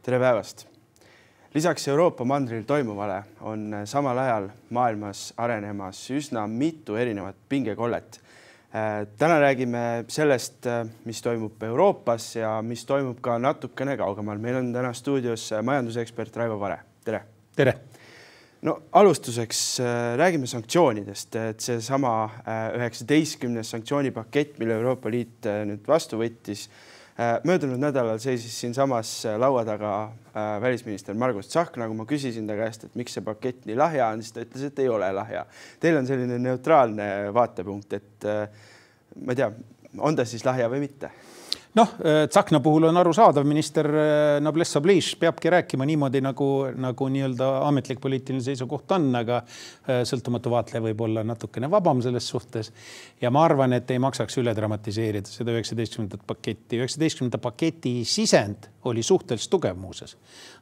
Tere päevast! Lisaks Euroopa mandril toimuvale on samal ajal maailmas arenemas üsna mitu erinevat pingekollet. Täna räägime sellest, mis toimub Euroopas ja mis toimub ka natukene kaugemal. Meil on täna stuudios majandusekspert Raivo Vare. Tere! Tere! No, alustuseks räägime sanktsioonidest. Et see sama 19. sanktsioonipakett, mille Euroopa Liit nüüd vastu võttis, möödunud nädalal seisis siin samas laua taga välisminister Margus Tsahkna, kui ma küsisin ta käest, et miks see pakett nii lahja on, siis ta ütles, et ei ole lahja. Teil on selline neutraalne vaatepunkt, et ma ei tea, on ta siis lahja või mitte? Noh, Tsahkna puhul on arusaadav, minister Noblesse Oblige peabki rääkima niimoodi, nagu nii-öelda ametlik poliitiline seisukoht on, aga sõltumatu vaatleja võib olla natukene vabam selles suhtes. Ja ma arvan, et ei maksaks üle dramatiseerida seda 19. paketti. 19. paketi sisend oli suhteliselt tugev muuses.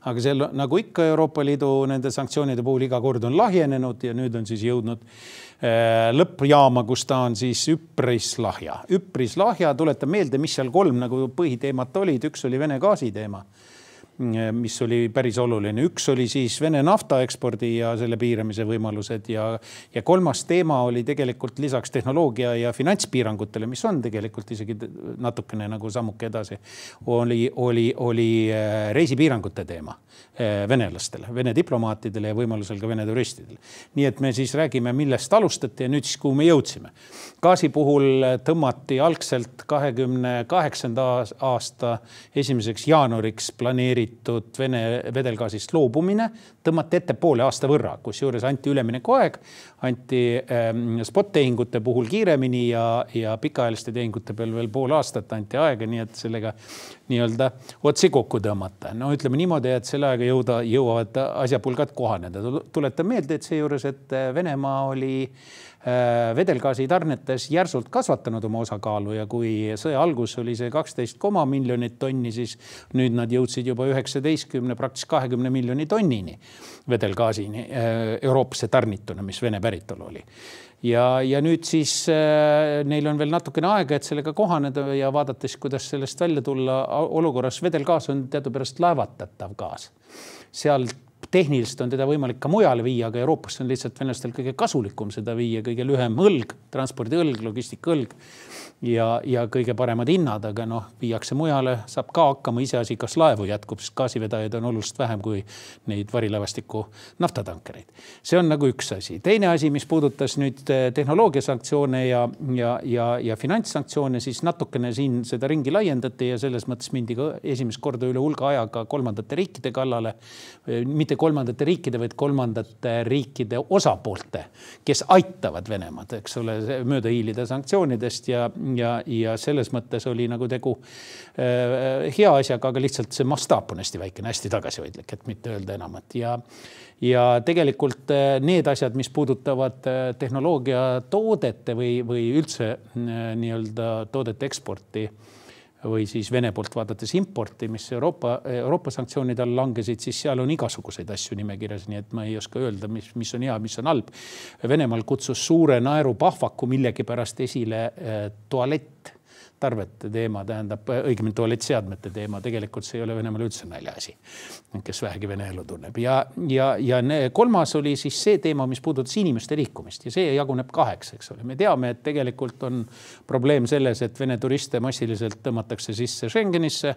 Aga see, nagu ikka Euroopa Liidu nende sanktsioonide puhul iga kord on lahjenenud ja nüüd on siis jõudnud lõppjaama, kus ta on siis üpris lahja. Üpris lahja, tuletan meelde, mis seal 3 nagu põhiteemat olid. Üks oli Vene gaasi teema, mis oli päris oluline. Üks oli siis Vene nafta ekspordi ja selle piiramise võimalused ja 3. teema oli tegelikult lisaks tehnoloogia ja finantspiirangutele, mis on tegelikult isegi natukene nagu sammuke edasi, oli reisipiirangute teema venelastele, Vene diplomaatidele ja võimalusel ka Vene turistidele. Nii et me siis räägime, millest alustati ja nüüd siis, kuhu me jõudsime. Gaasi puhul tõmmati algselt 28. aasta 1. jaanuariks planeeritud Vene vedelgaasist loobumine, tõmmati ette poole aasta võrra, kus juures anti ülemineku aeg, anti spot-tehingute puhul kiiremini ja pikaajaliste tehingute peal veel pool aastat anti aega, nii et sellega nii-öelda otsi kokku tõmmata. No ütleme niimoodi, et selle aega jõuavad asjapulgad kohaneda. Tuletan meelde, et seejuures, et Venemaa oli vedelgaasi tarnetes järsult kasvatanud oma osakaalu ja kui sõja algus oli see 12 miljonit tonni, siis nüüd nad jõudsid juba 19, praktiliselt 20 miljoni tonnini vedelgaasini Euroopasse tarnituna, mis Vene päritolu oli. Ja nüüd siis neil on veel natukene aega, et sellega kohaneda ja vaadates, kuidas sellest välja tulla olukorras. Vedelgaas on teadupärast laevatatav gaas. Seal tehniliselt on teda võimalik ka mujale viia, aga Euroopas on lihtsalt venelastel kõige kasulikum seda viia, kõige lühem õlg, transpordi õlg, logistika õlg ja kõige paremad hinnad, aga viiakse mujale, saab ka hakkama iseasi, kas laevu jätkub, sest gaasivedajaid on oluliselt vähem kui neid varilaevastiku naftatankereid. See on nagu üks asi. Teine asi, mis puudutas nüüd tehnoloogia sanktsioone ja finantssanktsioone, siis natukene siin seda ringi laiendati ja selles mõttes mindi ka esimest korda üle hulga ajaga kolmandate riikide kallale, mitte kolmandate riikide, vaid kolmandate riikide osapoolte, kes aitavad Venemaad, eks ole, mööda hiilida sanktsioonidest ja selles mõttes oli nagu tegu hea asjaga, aga lihtsalt see mastaap on hästi väikene, hästi tagasihoidlik, et mitte öelda enamat. Ja tegelikult need asjad, mis puudutavad tehnoloogia toodete või üldse nii-öelda toodete eksporti või siis Vene poolt vaadates importi, mis Euroopa sanktsioonid all langesid, siis seal on igasuguseid asju nimekirjas, nii et ma ei oska öelda, mis on hea, mis on halb. Venemaal kutsus suure naeru pahvaku millegi pärast esile tualetttarvete teema, tähendab õigemini tualettseadmete teema. Tegelikult see ei ole Venemaal üldse naljaasi, kes vähegi Vene elu tunneb. Ja 3. oli siis see teema, mis puudutas inimeste liikumist ja see jaguneb 2, eks ole. Me teame, et tegelikult on probleem selles, et Vene turiste massiliselt tõmmatakse sisse Schengenisse,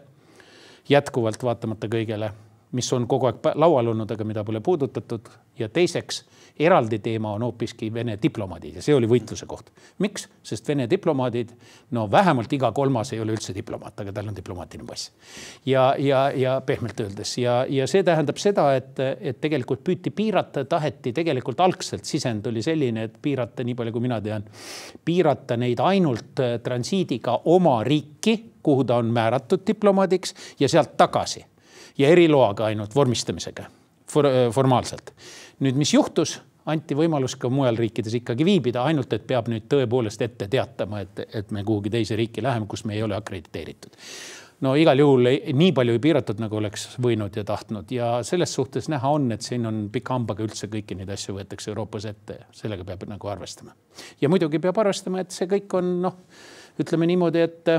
jätkuvalt vaatamata kõigele, mis on kogu aeg laual olnud, aga mida pole puudutatud. Ja teiseks, eraldi teema on hoopiski Vene diplomaadid ja see oli võitluse koht. Miks? Sest Vene diplomaadid, vähemalt iga 3. ei ole üldse diplomaat, aga tal on diplomaatiline pass. Ja pehmelt öeldes. Ja see tähendab seda, et tegelikult püüti piirata, taheti tegelikult algselt sisend oli selline, et piirata, nii palju kui mina tean, piirata neid ainult transiidiga oma riiki, kuhu ta on määratud diplomaadiks ja sealt tagasi. Ja eriloaga ainult vormistamisega formaalselt. Nüüd, mis juhtus, anti võimalus ka mujal riikides ikkagi viibida, ainult et peab nüüd tõepoolest ette teatama, et me kuhugi teise riiki läheme, kus me ei ole akrediteeritud. No igal juhul nii palju ei piiratud, nagu oleks võinud ja tahtnud ja selles suhtes näha on, et siin on pika hambaga üldse kõiki neid asju võetakse Euroopas ette ja sellega peab nagu arvestama. Ja muidugi peab arvestama, et see kõik on, ütleme niimoodi, et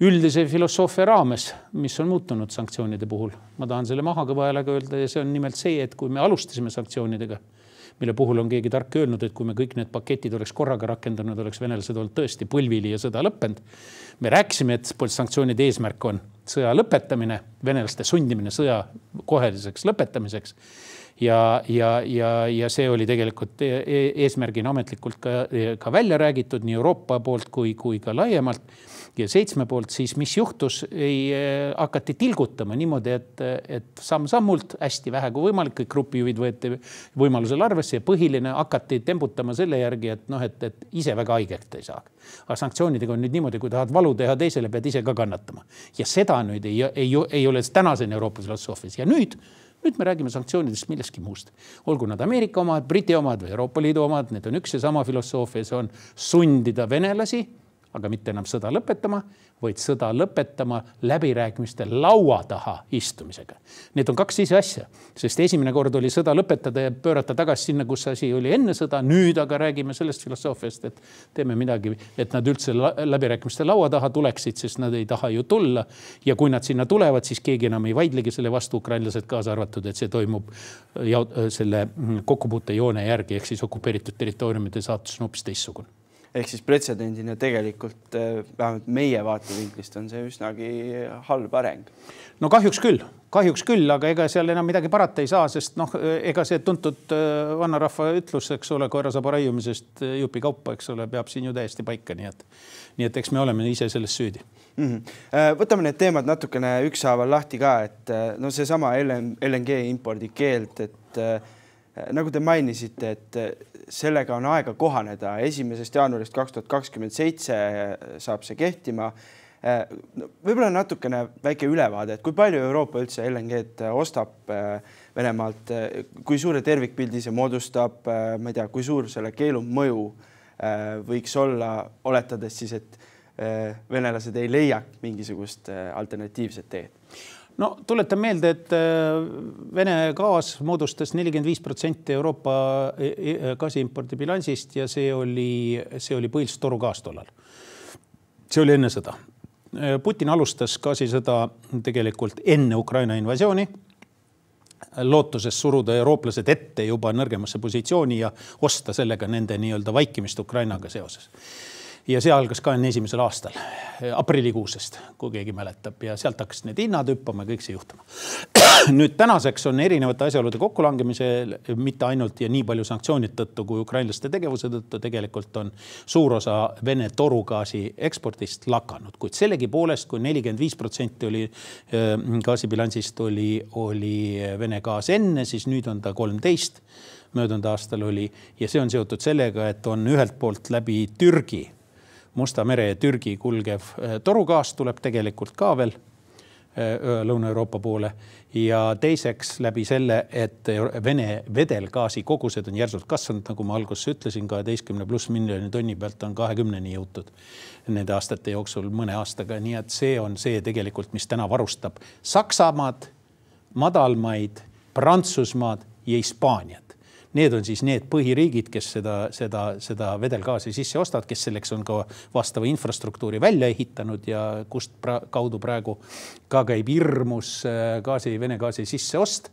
üldise filosoofia raames, mis on muutunud sanktsioonide puhul. Ma tahan selle maha kõva häälega öelda ja see on nimelt see, et kui me alustasime sanktsioonidega, mille puhul on keegi tark öelnud, et kui me kõik need paketid oleks korraga rakendanud, oleks venelased olnud tõesti põlvili ja sõda lõppenud. Me rääkisime, et sanktsioonide eesmärk on sõja lõpetamine, venelaste sundimine sõja koheliseks lõpetamiseks. Ja see oli tegelikult eesmärgina ametlikult ka välja räägitud nii Euroopa poolt kui ka laiemalt. Ja 7 poolt siis, mis juhtus, hakati tilgutama niimoodi, et samm-sammult hästi vähe kui võimalik, kõik grupijuhid võeti võimalusel arvesse ja põhiline hakati tembutama selle järgi, et ise väga haigelt ei saa. Aga sanktsioonidega on nüüd niimoodi, kui tahad valu teha teisele, pead ise ka kannatama. Ja seda nüüd ei ole tänaseni Euroopa filosoofias. Ja nüüd me räägime sanktsioonidest millestki muust. Olgu nad Ameerika omad, Briti omad või Euroopa Liidu omad, need on üks ja sama filosoofia, see on sundida venelasi, aga mitte enam sõda lõpetama, vaid sõda lõpetama läbirääkimiste laua taha istumisega. Need on 2 ise asja, sest esimene kord oli sõda lõpetada ja pöörata tagasi sinna, kus asi oli enne sõda. Nüüd aga räägime sellest filosoofiast, et teeme midagi, et nad üldse läbirääkimiste laua taha tuleksid, sest nad ei taha ju tulla. Ja kui nad sinna tulevad, siis keegi enam ei vaidlegi selle vastu, ukrainlased kaasa arvatud, et see toimub selle kokkupuute joone järgi, ehk siis okupeeritud territooriumide saatus on hoopis teistsugune. Ehk siis pretsedendina tegelikult vähemalt meie vaatevinklist on see üsnagi halb areng. No kahjuks küll, aga ega seal enam midagi parata ei saa, sest ega see tuntud vannarahva ütlus, eks ole, koera saab raiumisest jupi kaupa, eks ole, peab siin ju täiesti paika, nii et eks me oleme ise selles süüdi. Võtame need teemad natukene ükshaaval lahti ka, et see sama LNG impordi keeld, et nagu te mainisite, et sellega on aega kohaneda. 1. jaanuarist 2027 saab see kehtima. Võib-olla natukene väike ülevaade, et kui palju Euroopa üldse LNG-d ostab Venemaalt, kui suure tervikpildi see moodustab, ma ei tea, kui suur selle keelu mõju võiks olla, oletades siis, et venelased ei leia mingisugust alternatiivset teed? No tuletan meelde, et Vene gaas moodustas 45% Euroopa gaasiimpordi bilansist ja see oli põhiliselt torugaas tollal. See oli enne sõda. Putin alustas gaasisõda tegelikult enne Ukraina invasiooni, lootuses suruda eurooplased ette juba nõrgemasse positsiooni ja osta sellega nende nii-öelda vaikimist Ukrainaga seoses. Ja see algas 21. aastal, aprillikuusest, kui keegi mäletab, ja sealt hakkas need hinnad hüppama, kõik see juhtuma. Nüüd tänaseks on erinevate asjaolude kokkulangemisel mitte ainult ja nii palju sanktsioonid tõttu kui ukrainlaste tegevuse tõttu tegelikult on suur osa Vene torugaasi eksportist lakanud, kuid sellegi poolest, kui 45% oli gaasibilansist oli Vene gaas enne, siis nüüd on ta 13, möödunud aastal oli, ja see on seotud sellega, et on ühelt poolt läbi Türgi, Musta mere ja Türgi kulgev torugaas tuleb tegelikult ka veel Lõuna-Euroopa poole ja teiseks läbi selle, et Vene vedelgaasi kogused on järsult kasvanud, nagu ma alguses ütlesin, 12+ miljoni tonni pealt on 20-ni jõutud nende aastate jooksul mõne aastaga, nii et see on see tegelikult, mis täna varustab Saksamaad, Madalmaid, Prantsusmaad ja Hispaaniat. Need on siis need põhiriigid, kes seda vedelgaasi sisse ostavad, kes selleks on ka vastava infrastruktuuri välja ehitanud ja kust kaudu praegu ka käib hirmus Vene gaasi sisseost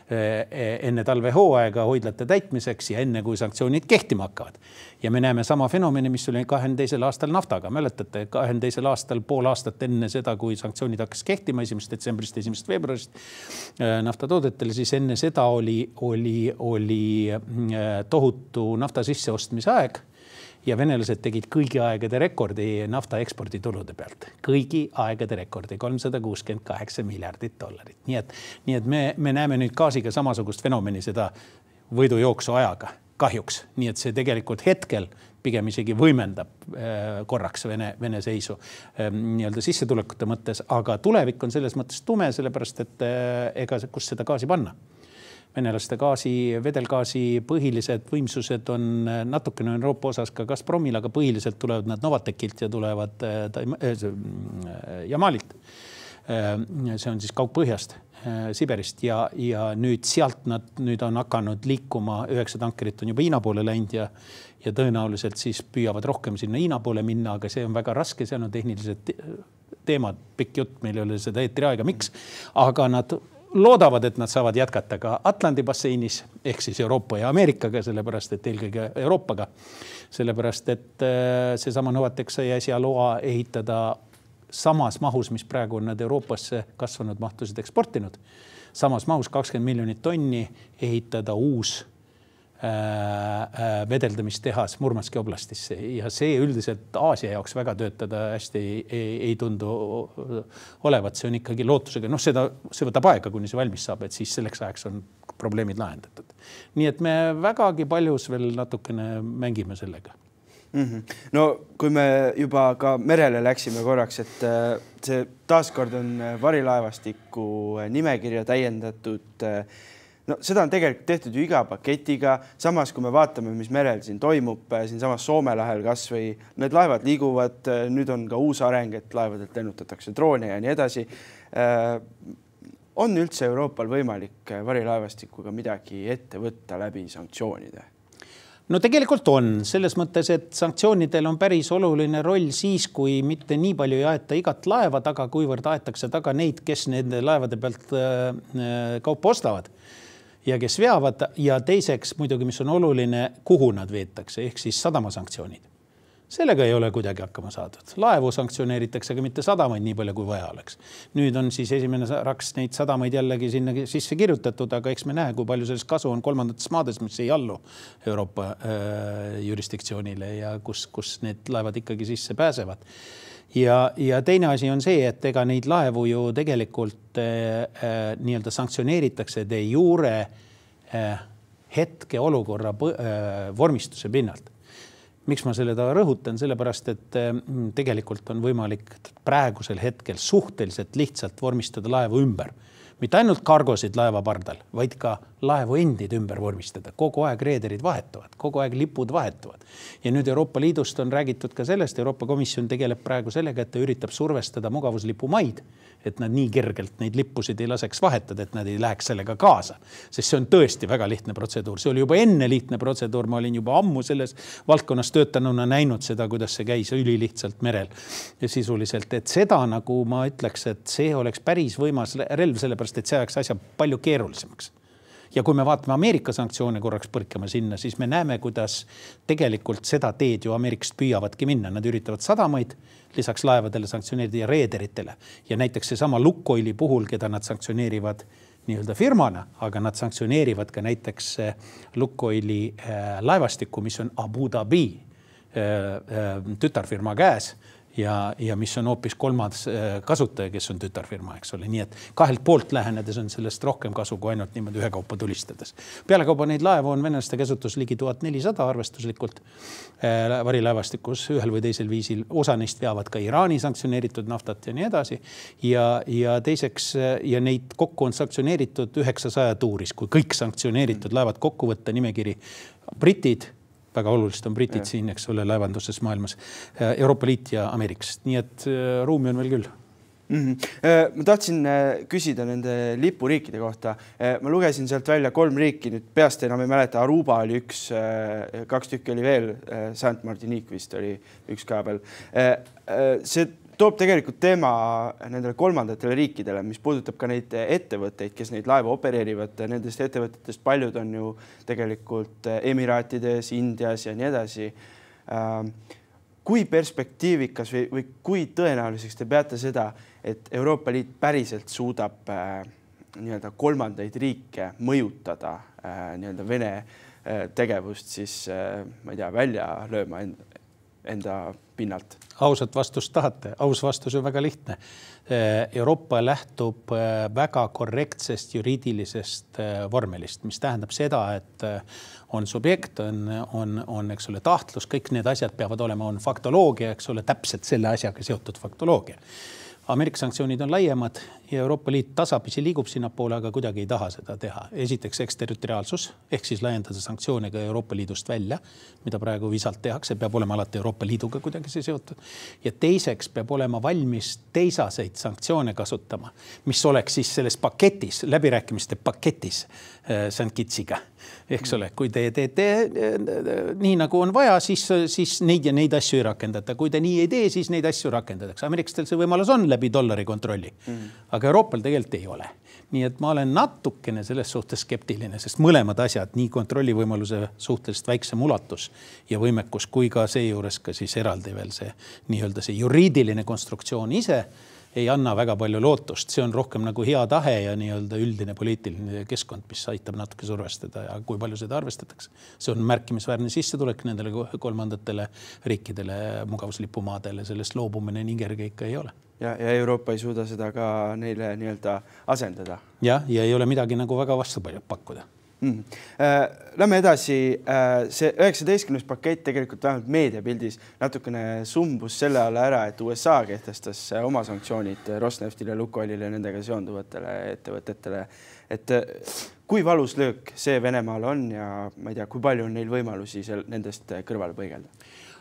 enne talvehooaega hoidlate täitmiseks ja enne kui sanktsioonid kehtima hakkavad. Ja me näeme sama fenomeni, mis oli 22. aastal naftaga. Mäletate, 22. aastal pool aastat enne seda, kui sanktsioonid hakkas kehtima 1. detsembrist 1. veebruarist naftatoodetele, siis enne seda oli tohutu nafta sisseostmise aeg ja venelased tegid kõigi aegade rekordi nafta eksporditulude pealt. Kõigi aegade rekordi, $368 miljardit. Nii et me näeme nüüd gaasiga samasugust fenomeni seda võidujooksu ajaga, kahjuks. Nii et see tegelikult hetkel pigem isegi võimendab korraks Vene seisu nii-öelda sissetulekute mõttes, aga tulevik on selles mõttes tume, sellepärast et ega kus seda gaasi panna. Venelaste vedelgaasi põhilised võimsused on natukene Euroopa osas ka Gazpromil, aga põhiliselt tulevad nad Novatekilt ja tulevad Jamalilt. See on siis Kaug-Põhjast, Siberist ja nüüd sealt nad on hakanud liikuma, 9 tankerit on juba Hiina poole läinud ja tõenäoliselt siis püüavad rohkem sinna Hiina poole minna, aga see on väga raske, seal on tehnilised teemad, pikk jutt, meil ei ole seda eetriaega, miks, aga nad loodavad, et nad saavad jätkata ka Atlandi basseinis, ehk siis Euroopa ja Ameerikaga, sellepärast, et eelkõige Euroopaga, sellepärast, et seesama Novatek sai äsja loa ehitada samas mahus, mis praegu on nad Euroopasse kasvanud mahtusid eksportinud. Samas mahus 20 miljonit tonni ehitada uus vedeldamistehas Murmanski oblastisse ja see üldiselt Aasia jaoks väga töötada hästi ei tundu olevat. See on ikkagi lootusega. See võtab aega, kuni see valmis saab, et siis selleks ajaks on probleemid lahendatud. Nii et me vägagi paljus veel natukene mängime sellega. No kui me juba ka merele läksime korraks, et see taaskord on varilaevastiku nimekirja täiendatud. No seda on tegelikult tehtud ju iga paketiga. Samas, kui me vaatame, mis merel siin toimub, siin samas Soome lahel kas või need laevad liiguvad, nüüd on ka uus areng, et laevadelt lennutatakse droone ja nii edasi. On üldse Euroopal võimalik varilaevastikuga midagi ette võtta läbi sanktsioonide? No tegelikult on. Selles mõttes, et sanktsioonidel on päris oluline roll siis, kui mitte nii palju ei aeta igat laeva taga, kuivõrd aetakse taga neid, kes nende laevade pealt kaupa ostavad ja kes veavad ja teiseks muidugi, mis on oluline, kuhu nad veetakse, ehk siis sadamasanktsioonid. Sellega ei ole kuidagi hakkama saadud. Laevu sanktsioneeritakse, aga mitte sadamaid nii palju, kui vaja oleks. Nüüd on siis esimene raks neid sadamaid jällegi sinna sisse kirjutatud, aga eks me näe, kui palju sellest kasu on kolmandates maades, mis ei allu Euroopa jurisdiktsioonile ja kus need laevad ikkagi sisse pääsevad. Ja teine asi on see, et ega neid laevu ju tegelikult nii-öelda sanktsioneeritakse de jure hetke olukorra vormistuse pinnalt. Miks ma selle taga rõhutan? Sellepärast, et tegelikult on võimalik praegusel hetkel suhteliselt lihtsalt vormistada laevu ümber. Mitte ainult kargosid laeva pardal, vaid ka laevu endid ümber vormistada. Kogu aeg reederid vahetuvad, kogu aeg lipud vahetuvad. Ja nüüd Euroopa Liidust on räägitud ka sellest, Euroopa Komisjon tegeleb praegu sellega, et ta üritab survestada mugavuslipumaid, et nad nii kergelt neid lippusid ei laseks vahetada, et nad ei läheks sellega kaasa. Sest see on tõesti väga lihtne protseduur. See oli juba enne lihtne protseduur. Ma olin juba ammu selles valdkonnas töötanuna näinud seda, kuidas see käis ülilihtsalt merel ja sisuliselt. Et seda nagu ma ütleks, et see oleks päris võimas relv, sellepärast, et see oleks asja palju keerulisemaks. Ja kui me vaatame Ameerika sanktsioone korraks põrkama sinna, siis me näeme, kuidas tegelikult seda teed ju Ameerikast püüavadki minna. Nad üritavad sadamaid lisaks laevadele sanktsioneerida ja reederitele. Ja näiteks see sama Lukoili puhul, keda nad sanktsioneerivad nii-öelda firmana, aga nad sanktsioneerivad ka näiteks Lukoili laevastikku, mis on Abu Dhabi tütarfirma käes. Ja mis on hoopis kolmas kasutaja, kes on tütarfirma, eks ole. Nii et kahelt poolt lähenedes on sellest rohkem kasu kui ainult niimoodi ühe kaupa tulistades. Pealekauba neid laevu on venelaste käsutus ligi 1400 arvestuslikult varilaevastikus ühel või teisel viisil. Osa neist veavad ka Iraani sanktsioneeritud naftat ja nii edasi. Ja teiseks, ja neid kokku on sanktsioneeritud 900 tuuris, kui kõik sanktsioneeritud laevad kokku võtta nimekiri. Britid, väga oluliselt on britid siin, eks ole, laevanduses maailmas, Euroopa Liit ja Ameerikast. Nii et ruumi on veel küll. Ma tahtsin küsida nende lipuriikide kohta. Ma lugesin sealt välja 3 riiki, nüüd peast enam ei mäleta, Aruba oli 2 tükki oli veel, Saint Martinique vist oli üks ka veel. See toob tegelikult teema nendele kolmandatele riikidele, mis puudutab ka neid ettevõtteid, kes neid laevu opereerivad. Nendest ettevõtetest paljud on ju tegelikult Emiraatides, Indias ja nii edasi. Kui perspektiivikas või kui tõenäoliseks te peate seda, et Euroopa Liit päriselt suudab nii-öelda kolmandaid riike mõjutada nii-öelda Vene tegevust siis, ma ei tea, välja lööma enda pinnalt? Ausat vastust tahate. Aus vastus on väga lihtne. Euroopa lähtub väga korrektsest juriidilisest vormelist, mis tähendab seda, et on subjekt, on eks ole, tahtlus, kõik need asjad peavad olema, on faktoloogia, eks ole, täpselt selle asjaga seotud faktoloogia. Ameerika sanktsioonid on laiemad ja Euroopa Liit tasapisi liigub sinna poole, aga kuidagi ei taha seda teha. Esiteks eksterritoriaalsus, ehk siis laiendada sanktsioone ka Euroopa Liidust välja, mida praegu visalt tehakse, peab olema alati Euroopa Liiduga kuidagi see seotud. Ja teiseks peab olema valmis teisaseid sanktsioone kasutama, mis oleks siis selles paketis, läbirääkimiste paketis St. Kittsiga. Eks ole, kui te teete nii nagu on vaja, siis neid ja neid asju ei rakendata. Kui te nii ei tee, siis neid asju rakendatakse. Ameerikastel see võimalus on läbi dollari kontrolli. Aga Euroopal tegelikult ei ole. Nii et ma olen natukene selles suhtes skeptiline, sest mõlemad asjad, nii kontrollivõimaluse suhteliselt väiksem ulatus ja võimekus, kui ka seejuures ka siis eraldi veel see nii-öelda see juriidiline konstruktsioon ise ei anna väga palju lootust. See on rohkem nagu hea tahe ja nii-öelda üldine poliitiline keskkond, mis aitab natuke survestada ja kui palju seda arvestatakse. See on märkimisväärne sissetulek nendele kolmandatele riikidele, mugavuslipumaadele, sellest loobumine nii kerge ikka ei ole. Ja Euroopa ei suuda seda ka neile nii-öelda asendada. Ja ei ole midagi nagu väga vastu pakkuda. Lähme edasi. See 19. pakett tegelikult vähemalt meediapildis natukene sumbus selle alla ära, et USA kehtestas oma sanktsioonid Rosneftile, Lukoilile ja nendega seonduvatele ettevõtetele. Et kui valus löök see Venemaal on ja ma ei tea, kui palju on neil võimalusi nendest kõrvale põigelda?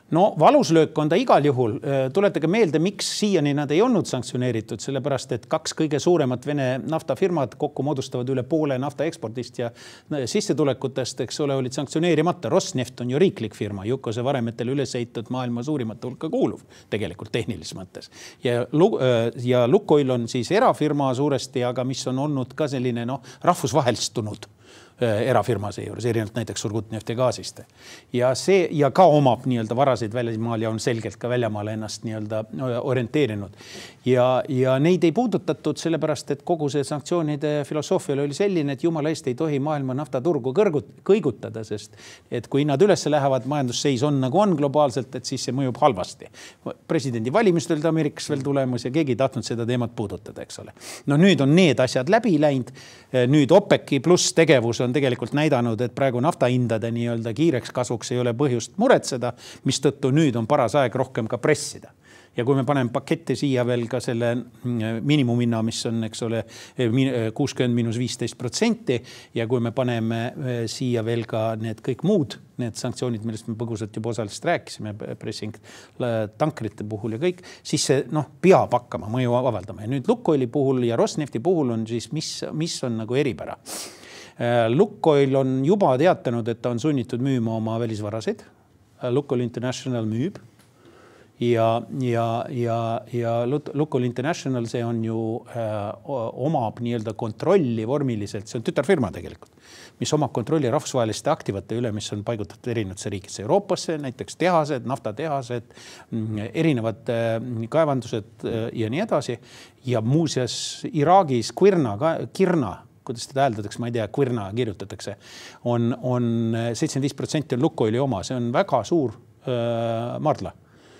No valuslöök on ta igal juhul. Tuletage meelde, miks siiani nad ei olnud sanktsioneeritud, sellepärast, et 2 kõige suuremat Vene naftafirmad kokku moodustavad üle poole nafta ekspordist ja sissetulekutest, eks ole, olid sanktsioneerimata. Rosneft on ju riiklik firma, Jukose varemetel üles ehitatud maailma suurimate hulka kuuluv tegelikult tehnilises mõttes. Ja Lukoil on siis erafirma suuresti, aga mis on olnud ka selline rahvusvahelistunud erafirma seejuures, erinevalt näiteks Surgutneft ja gaasist. Ja ka omab nii-öelda varasid välismaal ja on selgelt ka väljamaale ennast nii-öelda orienteerinud. Ja neid ei puudutatud sellepärast, et kogu see sanktsioonide filosoofial oli selline, et jumala eest ei tohi maailma naftaturgu kõigutada, sest et kui hinnad üles lähevad, majandusseis on nagu on globaalselt, et siis see mõjub halvasti. Presidendi valimistel Ameerikas veel tulemus ja keegi ei tahtnud seda teemat puudutada, eks ole. No nüüd on need asjad läbi läinud. Nüüd OPEC-i pluss tegevus on tegelikult näidanud, et praegu naftahindade nii-öelda kiireks kasvuks ei ole põhjust muretseda, mis tõttu nüüd on paras aeg rohkem ka pressida. Ja kui me paneme paketti siia veel ka selle miinimumhinna, mis on, eks ole, 60–15% ja kui me paneme siia veel ka need kõik muud, need sanktsioonid, millest me põgusalt juba osaliselt rääkisime, pressing tankrite puhul ja kõik, siis see peab hakkama mõju avaldama. Ja nüüd Lukoili puhul ja Rosnefti puhul on siis, mis on nagu eripära. Lukoil on juba teatanud, et ta on sunnitud müüma oma välisvarasid. Lukoil International müüb. Ja Lukoil International, see on ju omab nii-öelda kontrolli vormiliselt, see on tütarfirma tegelikult, mis omab kontrolli rahvusvaheliste aktivate üle, mis on paigutatud erinevatesse riikidesse Euroopasse, näiteks tehased, naftatehased, erinevad kaevandused ja nii edasi. Ja muuseas Iraagis Kirna, kuidas teda hääldatakse, ma ei tea, Kirna kirjutatakse, on 75% on Lukoili oma, see on väga suur maardla.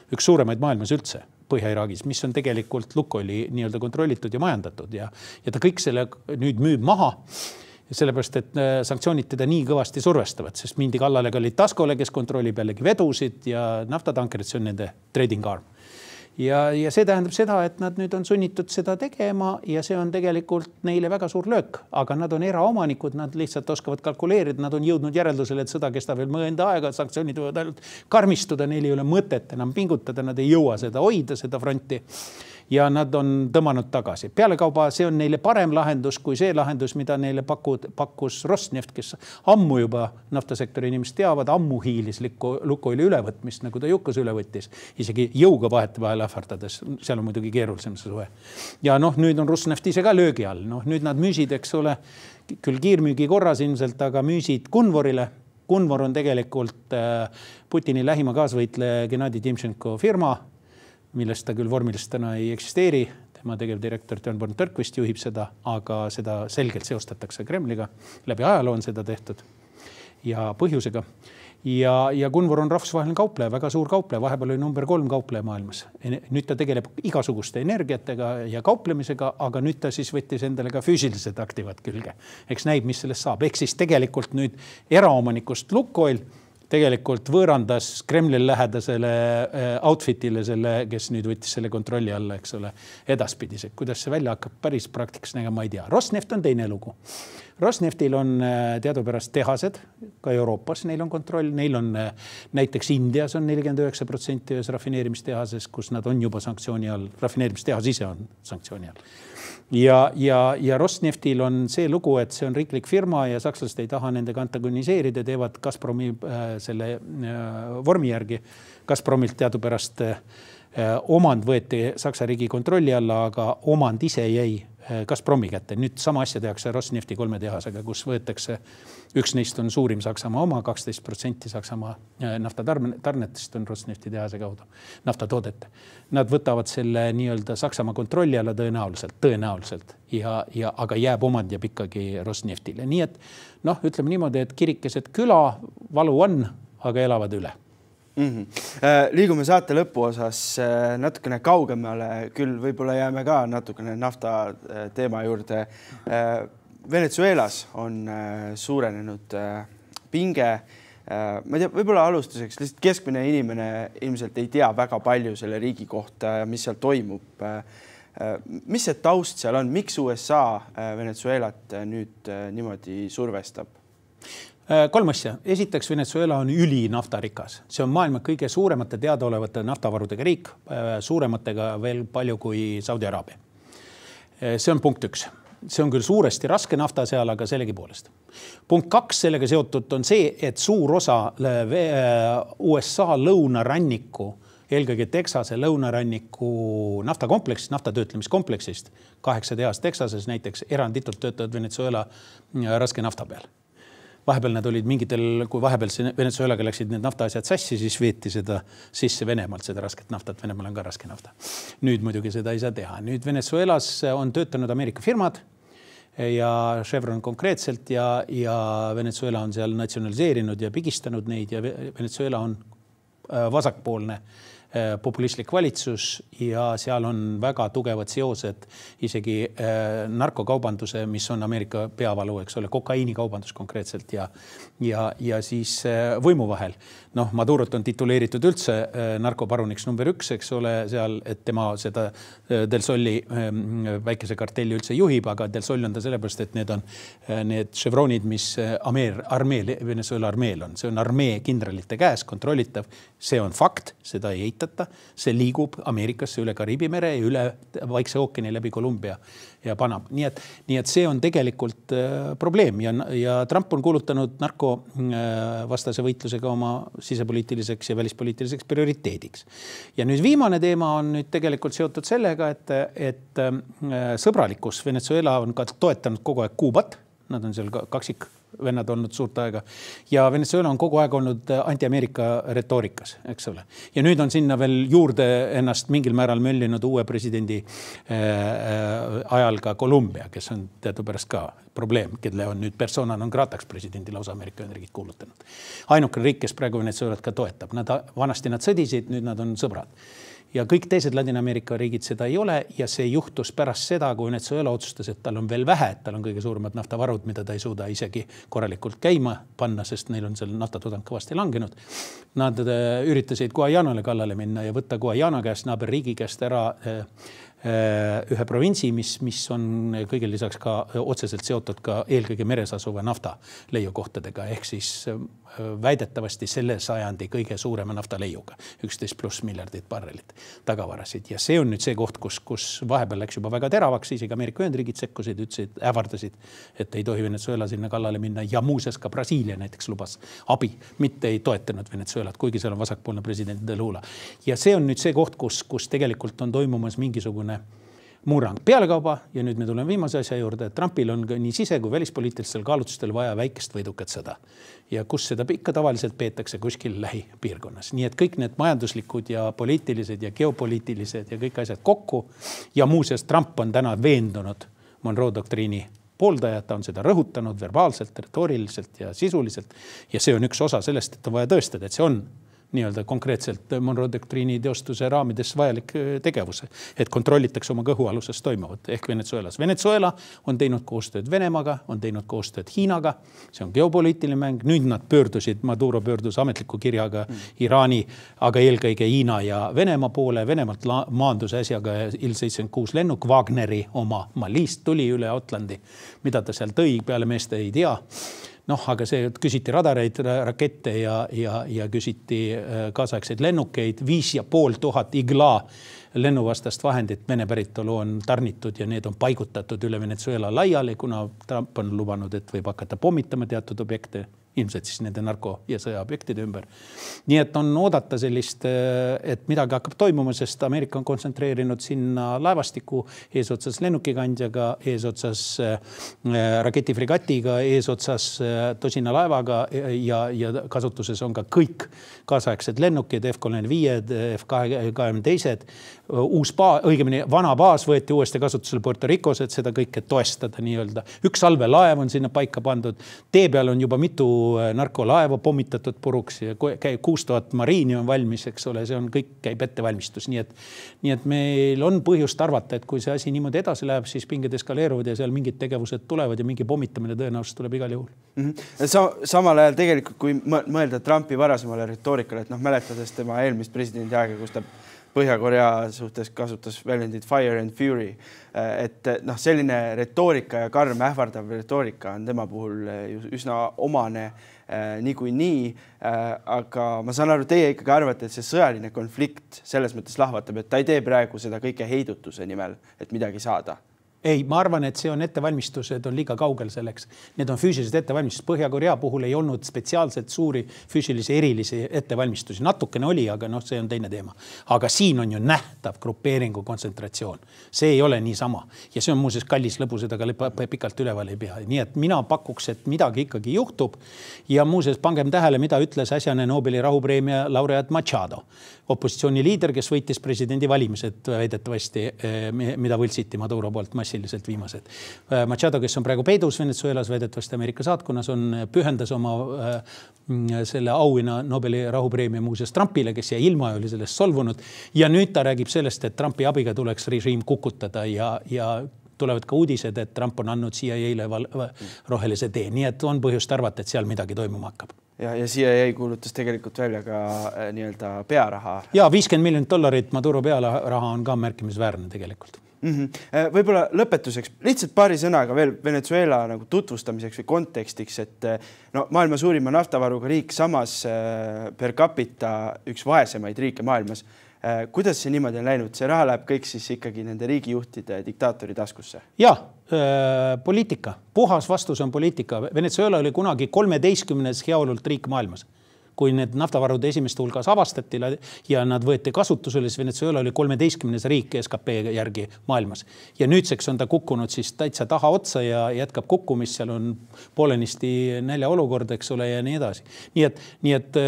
Üks suuremaid maailmas üldse Põhja-Iraagis, mis on tegelikult Lukoili nii-öelda kontrollitud ja majandatud ja ta kõik selle nüüd müüb maha, sellepärast, et sanktsioonid teda nii kõvasti survestavad, sest mindi kallale ka Litaskole, kes kontrollib jällegi vedusid ja naftatankerid, see on nende trading arm. Ja see tähendab seda, et nad nüüd on sunnitud seda tegema ja see on tegelikult neile väga suur löök, aga nad on eraomanikud, nad lihtsalt oskavad kalkuleerida, nad on jõudnud järeldusele, et sõda kestab veel mõnda aega, sanktsioonid võivad ainult karmistuda, neil ei ole mõtet enam pingutada, nad ei jõua seda hoida, seda fronti. Ja nad on tõmmanud tagasi. Pealekauba see on neile parem lahendus kui see lahendus, mida neile pakkus Rosneft, kes ammu juba naftasektori inimesed teavad, ammu hiilis Lukoili ülevõtmist, nagu ta Jukas üle võttis, isegi jõuga vahetevahel ähvardades, seal on muidugi keerulisem see suhe. Ja nüüd on Rosneft ise ka löögi all, nüüd nad müüsid, eks ole, küll kiirmüügi korras ilmselt, aga müüsid Gunvorile. Gunvor on tegelikult Putini lähima kaasvõitleja Gennadi Timchenko firma, millest ta küll vormilist täna ei eksisteeri. Tema tegevdirektor Björn Törkvist juhib seda, aga seda selgelt seostatakse Kremliga. Läbi ajaloo on seda tehtud ja põhjusega. Ja Gunvor on rahvusvaheline kaupleja, väga suur kaupleja, vahepeal oli number 3 kaupleja maailmas. Nüüd ta tegeleb igasuguste energiatega ja kauplemisega, aga nüüd ta siis võttis endale ka füüsilised aktivad külge. Eks näib, mis sellest saab. Ehk siis tegelikult nüüd eraomanikust Lukoil tegelikult võõrandas Kremlil lähedasele outfitile selle, kes nüüd võttis selle kontrolli alla, eks ole, edaspidised. Kuidas see välja hakkab päris praktikas näga, ma ei tea. Rosneft on teine lugu. Rosneftil on teadupärast tehased, ka Euroopas neil on kontroll, neil on näiteks Indias on 49% ühes rafineerimistehases, kus nad on juba sanktsiooni all, rafineerimistehas ise on sanktsiooni all. Ja Rosneftil on see lugu, et see on riiklik firma ja sakslased ei taha nendega antagoniseerida, teevad Gazpromi selle vormi järgi. Gazpromilt teadupärast Omand võeti Saksa riigi kontrolli alla, aga omand ise jäi Gazpromi kätte. Nüüd sama asja tehakse Rosnefti 3 tehasega, kus võetakse, üks neist on suurim Saksamaa oma, 12% Saksamaa naftatarnetest on Rosnefti tehase kaudu, naftatoodete. Nad võtavad selle nii-öelda Saksamaa kontrolli alla tõenäoliselt, aga jääb omand jääb ikkagi Rosneftile. Nii et ütleme niimoodi, et kirikeset küla, valu on, aga elavad üle. Liigume saate lõpu osas natukene kaugemale, küll võib-olla jääme ka natukene nafta teema juurde. Venezuelas on suurenenud pinge. Ma ei tea, võib-olla alustuseks, lihtsalt keskmine inimene ilmselt ei tea väga palju selle riigi kohta ja mis seal toimub. Mis see taust seal on? Miks USA Venezuelat nüüd niimoodi survestab? 3 asja. Esiteks, Venezuela on üli naftarikas. See on maailma kõige suuremate teadaolevate naftavarudega riik, suurematega veel palju kui Saudi Araabia. See on punkt 1. See on küll suuresti raske nafta seal, aga sellegi poolest. Punkt 2 sellega seotud on see, et suur osa USA lõunaranniku, eelkõige Texase lõunaranniku naftakompleksist, naftatöötlemiskompleksist, 8 tehas Texases näiteks eranditult töötavad Venezuela raske nafta peal. Vahepeal nad olid mingitel, kui vahepeal Venezuelaga läksid need naftaasjad sassi, siis veeti seda sisse Venemaalt, seda rasket naftat. Venemaal on ka raske nafta. Nüüd muidugi seda ei saa teha. Nüüd Venezuelas on töötanud Ameerika firmad ja Chevron konkreetselt ja Venezuela on seal natsionaliseerinud ja pigistanud neid ja Venezuela on vasakpoolne populistlik valitsus ja seal on väga tugevad seosed isegi narkokaubanduse, mis on Ameerika peavalu, eks ole, kokaiinikaubandus konkreetselt ja siis võimu vahel. Madurot on tituleeritud üldse narkoparuniks number 1, eks ole, seal, et tema seda Del Solli väikese kartelli üldse juhib, aga Del Sol on ta sellepärast, et need on need Chevronid, mis Venezuela armeel on. See on armee kindralite käes, kontrollitav. See on fakt, seda ei eitata. See liigub Ameerikasse üle Kariibi mere ja üle Vaikse ookeani läbi Kolumbia ja Panama. Nii et see on tegelikult probleem ja Trump on kuulutanud narkovastase võitlusega oma sisepoliitiliseks ja välispoliitiliseks prioriteediks. Ja nüüd viimane teema on nüüd tegelikult seotud sellega, et sõbralikkus Venezuela on ka toetanud kogu aeg Kuubat. Nad on seal kaksik vennad olnud suurt aega. Ja Venezuela on kogu aeg olnud anti-Ameerika retoorikas, eks ole. Ja nüüd on sinna veel juurde ennast mingil määral möllinud uue presidendi ajal ka Kolumbia, kes on teadupärast ka probleem, kelle on nüüd persona non grataks presidendi lausa Ameerika Ühendriigid kuulutanud. Ainukene riik, kes praegu Venezuelat ka toetab. Vanasti nad sõdisid, nüüd nad on sõbrad. Ja kõik teised Ladina-Ameerika riigid seda ei ole ja see juhtus pärast seda, kui Venezuela otsustas, et tal on veel vähe, et tal on kõige suuremad naftavarud, mida ta ei suuda isegi korralikult käima panna, sest neil on seal naftatoodang kõvasti langenud. Nad üritasid Guajanale kallale minna ja võtta Guajana käest, naaberriigi käest ära ühe provintsi, mis on kõigil lisaks ka otseselt seotud ka eelkõige meres asuva nafta leiukohtadega, ehk siis väidetavasti selle sajandi kõige suurema nafta leiuga, 11+ miljardit barrelit tagavarasid. Ja see on nüüd see koht, kus vahepeal läks juba väga teravaks, isegi Ameerika Ühendriigid sekkusid, ütlesid, ävardasid, et ei tohi Venezuela sinna kallale minna ja muuseas ka Brasiilia näiteks lubas abi, mitte ei toetanud Venezuelat, kuigi seal on vasakpoolne president De Lula. Ja see on nüüd see koht, kus tegelikult on toimumas mingisugune murrang pealekauba ja nüüd me tuleme viimase asja juurde, et Trumpil on nii sise- kui välispoliitilistel kaalutlustel vaja väikest võidukat sõda. Ja kus seda ikka tavaliselt peetakse kuskil lähipiirkonnas. Nii et kõik need majanduslikud ja poliitilised ja geopoliitilised ja kõik asjad kokku ja muuseas Trump on täna veendunud Monroe doktriini pooldaja, ta on seda rõhutanud verbaalselt, retooriliselt ja sisuliselt ja see on üks osa sellest, et on vaja tõestada, et see on nii-öelda konkreetselt Monroe doktriini teostuse raamides vajalik tegevus, et kontrollitakse oma kõhualuses toimuvat ehk Venezuelas. Venezuela on teinud koostööd Venemaaga, on teinud koostööd Hiinaga, see on geopoliitiline mäng, nüüd nad pöördusid, Maduro pöördus ametliku kirjaga Iraani, aga eelkõige Hiina ja Venemaa poole, Venemaalt maandus äsjaga Il-76 lennuk, Wagneri oma Malist tuli üle Atlandi, mida ta seal tõi, peale meeste ei tea. Aga see küsiti radareid, rakette ja küsiti kaasaegseid lennukeid, 5500 igla lennuvastast vahendit Vene päritolu on tarnitud ja need on paigutatud üle Venezuela laiali, kuna Trump on lubanud, et võib hakata pommitama teatud objekte ilmselt siis nende narko- ja sõjaobjektide ümber. Nii et on oodata sellist, et midagi hakkab toimuma, sest Ameerika on kontsentreerinud sinna laevastiku eesotsas lennukikandjaga, eesotsas raketifregatiga, eesotsas tosina laevaga ja kasutuses on ka kõik kaasaegsed lennukid, F-35, F-22, õigemini vana baas võeti uuesti kasutusele Puerto Ricos, et seda kõike toestada nii-öelda. Üks salvelaev on sinna paika pandud, tee peal on juba mitu narkolaeva pommitatud puruks ja 6000 mariini on valmis, eks ole, see on kõik käib ettevalmistus. Nii et meil on põhjust arvata, et kui see asi niimoodi edasi läheb, siis pinged eskaleeruvad ja seal mingid tegevused tulevad ja mingi pommitamine tõenäoliselt tuleb igal juhul. Samal ajal tegelikult, kui mõelda Trumpi varasemale retoorikale, et mäletades tema eelmist presidendi aega, kus ta Põhja-Korea suhtes kasutas väljendit fire and fury, et selline retoorika ja karm ähvardav retoorika on tema puhul üsna omane niikuinii, aga ma saan aru, teie ikkagi arvate, et see sõjaline konflikt selles mõttes lahvatab, et ta ei tee praegu seda kõike heidutuse nimel, et midagi saada. Ei, ma arvan, et see on ettevalmistused on liiga kaugel selleks. Need on füüsilised ettevalmistused. Põhja-Korea puhul ei olnud spetsiaalselt suuri füüsilisi erilisi ettevalmistusi. Natukene oli, aga see on teine teema. Aga siin on ju nähtav grupeeringu kontsentratsioon. See ei ole nii sama. Ja see on muuseas kallis lõbu, seda ka pikalt üleval ei pea. Nii et mina pakuks, et midagi ikkagi juhtub. Ja muuseas pangem tähele, mida ütles äsjane Nobeli rahupreemia laureaat Machado. Opositsiooni liider, kes võitis presidendi valimised väidetavasti, mida võltsiti Maduro poolt massiliselt viimased. Machado, kes on praegu peidus Venezuelas, väidetavasti Ameerika saatkonnas, pühendas oma selle auina Nobeli rahupreemia muuseas Trumpile, kes jäi ilma ja oli sellest solvunud. Ja nüüd ta räägib sellest, et Trumpi abiga tuleks režiim kukutada ja tulevad ka uudised, et Trump on andnud CIA-le rohelise tee. Nii et on põhjust arvata, et seal midagi toimuma hakkab. Ja CIA kuulutas tegelikult välja ka nii-öelda pearaha. Ja $50 miljonit Maduro pearaha on ka märkimisväärne tegelikult. Võib-olla lõpetuseks lihtsalt paari sõnaga veel Venezuela nagu tutvustamiseks või kontekstiks, et maailma suurima naftavaruga riik, samas per capita üks vaesemaid riike maailmas. Kuidas see niimoodi on läinud? See raha läheb kõik siis ikkagi nende riigijuhtide diktaatori taskusse? Ja, poliitika. Puhas vastus on poliitika. Venezuela oli kunagi 13. heaolult riik maailmas. Kui need naftavarude esimeste hulgas avastati ja nad võeti kasutusele, siis Venezuela oli 13. riik SKP järgi maailmas. Ja nüüdseks on ta kukkunud siis täitsa taha otsa ja jätkab kukkumist, seal on poolenisti nälja olukord, eks ole, ja nii edasi. Nii et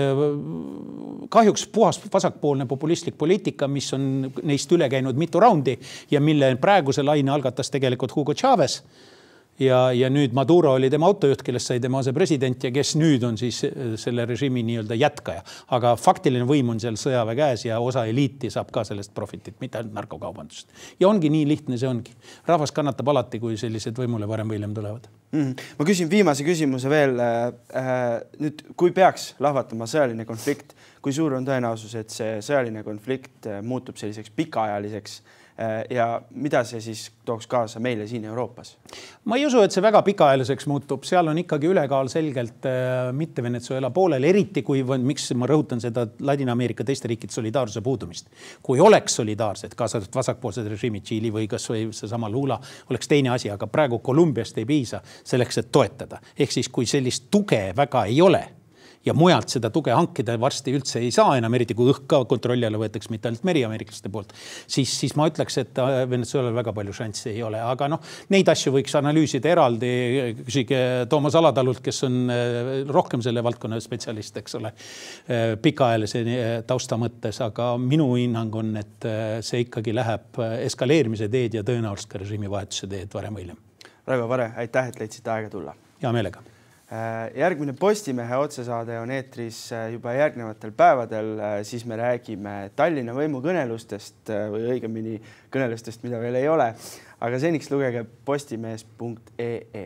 kahjuks puhas vasakpoolne populistlik poliitika, mis on neist üle käinud mitu raundi ja mille praeguse laine algatas tegelikult Hugo Chavez. Ja nüüd Maduro oli tema autojuht, kellest sai tema president ja kes nüüd on siis selle režiimi nii-öelda jätkaja. Aga faktiline võim on seal sõjaväe käes ja osa eliiti saab ka sellest profitit, mitte narkokaubandust. Ja ongi nii lihtne see ongi. Rahvas kannatab alati, kui sellised võimule varem või hiljem tulevad. Ma küsin viimase küsimuse veel. Nüüd, kui peaks lahvatama sõjaline konflikt, kui suur on tõenäosus, et see sõjaline konflikt muutub selliseks pikaajaliseks ja mida see siis tooks kaasa meile siin Euroopas? Ma ei usu, et see väga pikaajaliseks muutub. Seal on ikkagi ülekaal selgelt mitte Venezuela poolel, eriti kui, miks ma rõhutan seda Ladina-Ameerika teiste riikide solidaarsuse puudumist. Kui oleks solidaarsed, kaasatud vasakpoolsed režiimid, Tšiili või kas või seesama Lula, oleks teine asi, aga praegu Kolumbiast ei piisa selleks, et toetada. Ehk siis, kui sellist tuge väga ei ole, ja mujalt seda tuge hankida varsti üldse ei saa enam, eriti kui õhk ka kontrolli alla võetakse mitte ainult meriameeriklaste poolt, siis ma ütleks, et Venezuelal väga palju šansse ei ole. Aga neid asju võiks analüüsida eraldi, küsige Toomas Alatalult, kes on rohkem selle valdkonna spetsialist, eks ole, pikaajalise tausta mõttes, aga minu hinnang on, et see ikkagi läheb eskaleerimise teed ja tõenäoliselt ka režiimi vahetuse teed varem või hiljem. Raivo Vare, aitäh, et leidsite aega tulla. Hea meelega. Järgmine Postimehe otsesaade on eetris juba järgnevatel päevadel, siis me räägime Tallinna võimukõnelustest või õigemini kõnelustest, mida veel ei ole, aga seniks lugege postimees.ee.